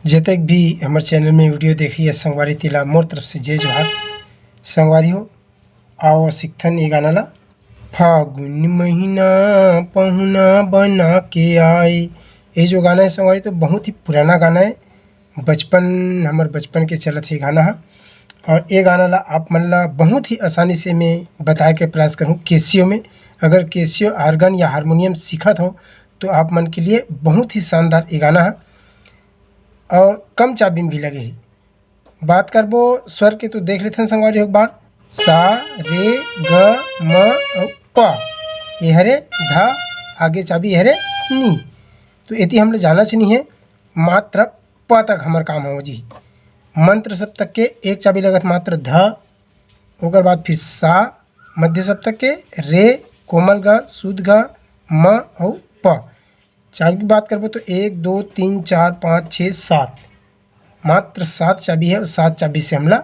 जतक भी हमारे चैनल में वीडियो देखिए संगवारी तिला मोर तरफ से जय जोहार। संगवारी हो आओ सिकथन ये गाना ला। फागुन महीना पहुना बना के आए, ये जो गाना है संगवारी तो बहुत ही पुराना गाना है। हमारे बचपन के चलत है गाना है। और ये गाना ला आप मन ला बहुत ही आसानी से मैं बताए के प्रयास करूँ कैसियो में। अगर कैसियो आर्गन या हारमोनियम सीखत हो तो आप मन के लिए बहुत ही शानदार ये गाना है और कम चाबी में भी लगे है। बात करबो स्वर के तो देख लेते हैं संगवारी एक बार। सा रे ग म और प, ये हरे धा, आगे चाबी हरे नी। तो यदि हमने जाना चाहिए है मात्र प तक हमार काम हो जी। मंत्र सप्तक के एक चाबी लगत मात्र ध, ओकर बाद फिर सा, मध्य सप्तक के रे, कोमल ग, शुद्ध ग, म और प। चाबी की बात करबो तो 1 2 3 4 5 6 7, मात्र 7 चाबी है और 7 चाबी से हमला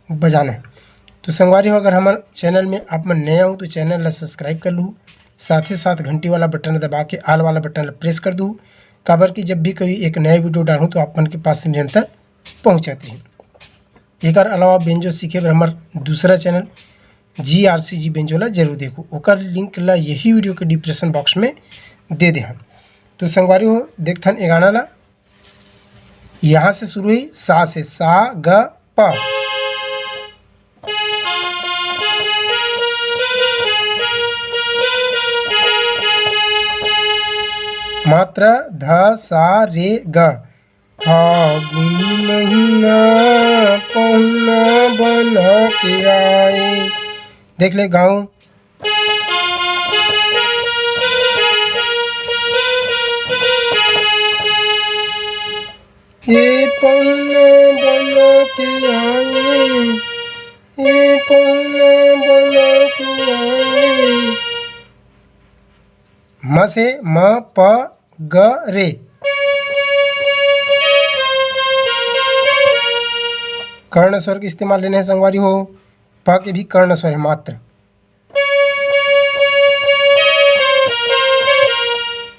बजाना है। तो संगवारी हो अगर हमारे चैनल में आप मन नया हो तो चैनल ला सब्सक्राइब कर लूँ, साथ ही साथ घंटी वाला बटन दबा के आल वाला बटन ला प्रेस कर दूँ, काबर कि जब भी कोई एक नया वीडियो डालूँ तो आप मन के पास निरंतर पहुँचाते हैं। एक अलावा बेंजो सीखे बर हमार दूसरा चैनल GRCG बेंजो ला जरूर देखो, ओकर लिंक ला यही वीडियो के डिस्क्रिप्शन बॉक्स में दे दे हम। तो संगवारी हो देखथन ए गाना ला। यहाँ से शुरू हुई सा से, सा ग प, मात्र ध सा रे ग। फागुन महीना पहुना बना के आए, देख ले गाँव। ये पहुना बना के आए, ये पहुना बना के आए। म से म प ग रे, कर्ण स्वर के इस्तेमाल लेने हैं संगवारी हो। प के भी कर्ण स्वर है मात्र।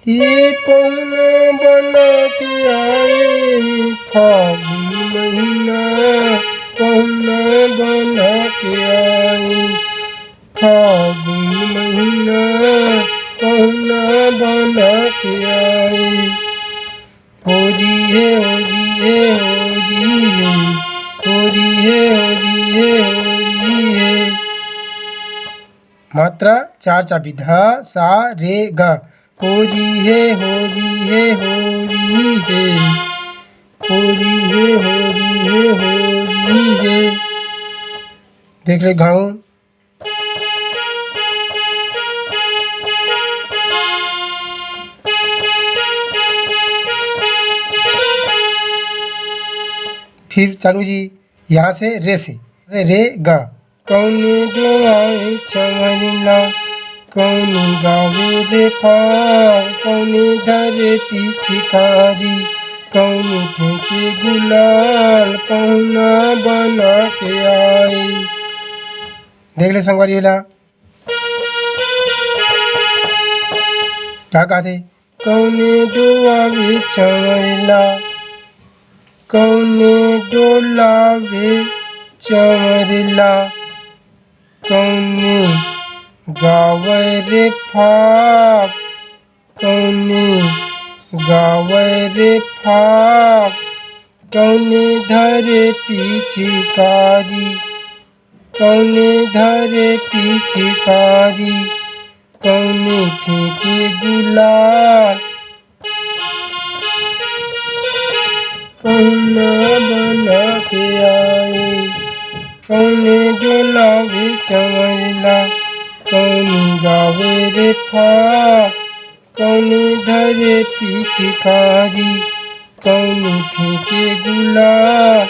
ये पहुना बना के आए, फागुन महीना पहुना बना के आए, फागुन महीना पहुना बना के आए। होरी है होरी है होरी है, होरी है होरी है होरी है। मात्रा 4 चाबी ध सा रे ग। होरी है होरी है होरी है, होरी है होरी है होरी है, देख ले गाँव। फिर चालू जी यहाँ से रे से, रे ग। कौने जो आए चमरला, कौने गावे रे पार, कौने धरे पिचकारी, कौने फेंके गुलाल, पहुना बना के आए। देख ले संगवारी वाला क्या कहते। कौने डोआवे चमरला, कौने डोलावे चमरला, कौने गावे रे फाग, कौने गावे रे फाग, कौने धरे पिचकारी, कौने धरे पिचकारी, कौने फेंके गुलाल, पहुना बना के आए। कौने डोलावे चमरला, कौने गावे रे फाग, कौने धरे पिचकारी, कौने फेंके गुलाल,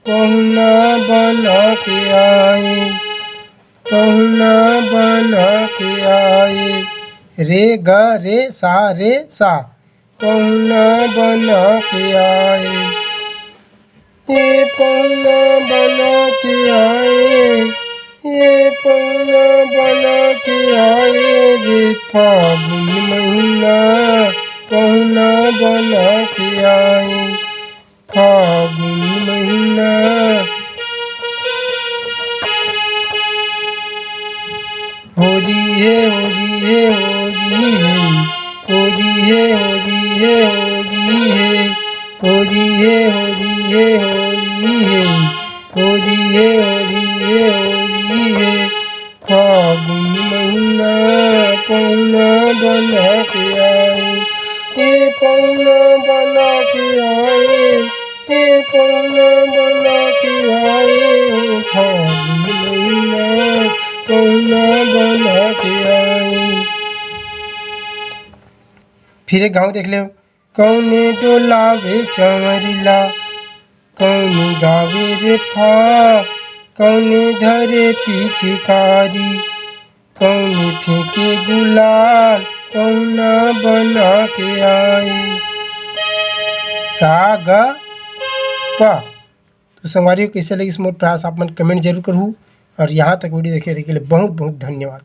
पहुना बना के आए, पहुना बना के आए। रे ग रे सा, पहुना बना के आए। ये पहुना बना के आए, ये पहुना बना के आए रे, फागुन महीना पहुना बना के आए, फागुन महीना होली है होली है होली है होली है होली है होली है होली है होली है होली है होली है होली है होली है फागुन महीना पौना बना के आए ये पौना बना के आए ये पौना बना के आए फागुन महीना पौना बना के आए। फिर एक गाँव देख ले, कौने डोलावे चंवरिला कौने गावे रे फाग कौने धरे पिचकारी कौने फेंके गुलाल कौना बना के आए। साग प तो संगवारी कैसे लगी इस मोर प्रयास आप मन कमेंट जरूर करूँ और यहाँ तक वीडियो देखे के लिए बहुत बहुत धन्यवाद।